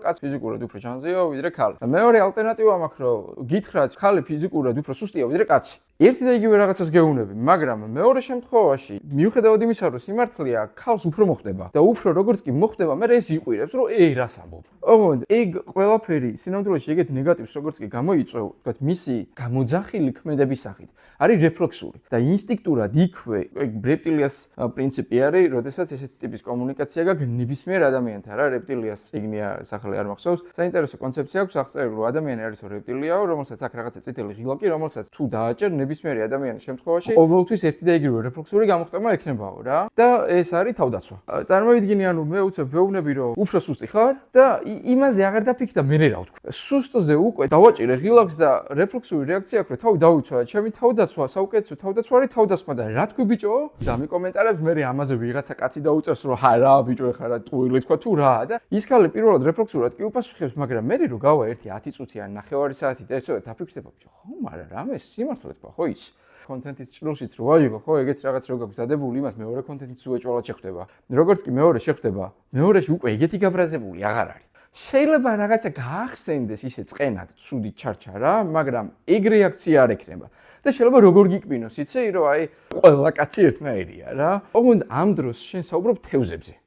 კაცი ფიზიკურად უფრო ჩანზეა ვიდრე ქალი. მეორე ალტერნატივა მაქვს, რომ გითხრათ, ქალი ფიზიკურად უფრო სუსტია ვიდრე კაცი. ერთი და იგივე რაღაცას გეუბნები, მაგრამ მეორე შემთხვევაში, მიუხედავად იმისა, რომ სიმართლეა, ქალს უფრო მოხდება და უფრო როგორც კი მოხდება, მე ეს იყვირებს, რომ რას ამბობ. ოღონდ ეგ ყველაფერი სინამდვილეში ეგეთ ნეგატივს როგორც კი გამოიწვევ, ვთქვათ, მისი გამოძახილი ქმედების სახით, არის რეფლექსური და ინსტინქტურად იქვე ეგ რეპტილიას პრინციპი არის, როდესაც ესეთი ტიპის კომუნიკაცია გაქვს ნებისმიერ ადამიანთან, რა რეპტილიას სიგნია სახელი არ მახსოვს. საინტერესო კონცეფცია აქვს აღწერილი, რომ ადამიანი არის რეპტილიაო, რომელსაც აქვს რაღაცა წითელი ღილაკი, რომელსაც თუ დააჭერ ნებისმიერი ადამიანის შემთხვევაში ყოველთვის ერთი და იგივე რეფლექსური გამოხტება ექნებაო რა. და ეს არის თავდაცვა. წარმოვიდგინე, ანუ მე უცებ ვეუბნები, რომ უფრო სუსტი ხარ და იმაზე აღარ დაფიქრ და მე რა ვთქვა. სუსტზე უკვე დავაჭირე ღილაკს და რეფლექსური რეაქცია აქვს, რომ თავი დავიცვა, ჩემი თავდაცვა, საუკეთესო თავდაცვა არის თავდასხმა და რა თქვი ბიჭო? და მიკომენტარებს მე ამაზე ვიღაცა კაცი დაუწერს, რომ რა ბიჭო ეხლა რა ტყუილი თქვა თუ რა და ის ქალი პირველად რეფლექსურად კი უპასუხებს, მაგრამ მე რო გავა ერთი 10 წუთი ან 9 საათი და ესეო დაფიქრდება ბიჭო, ხო, მაგრამ რამე სიმართლეს ხო იცი? კონტენტის ჭრილშიც რო აიღო, ხო, ეგეთ რაღაც რო გაქვს დადებული, იმას მეორე კონტენტიც უეჭვალად შეხვდება. როგორც კი მეორე შეხვდება, მეორეში უკვე ეგეთი გაბრაზებული აღარ არის. შეიძლება რაღაცა გაახსენდეს ისე წყენად, ცუდი ჩარჩარა, მაგრამ ეგ რეაქცია არ ექნება. და შეიძლება როგორ გიკბინოს, იცი, რომ აი ყველა კაცი ერთნაირია რა. ოღონდ ამ დროს შენ საუბრობ თევზებზე.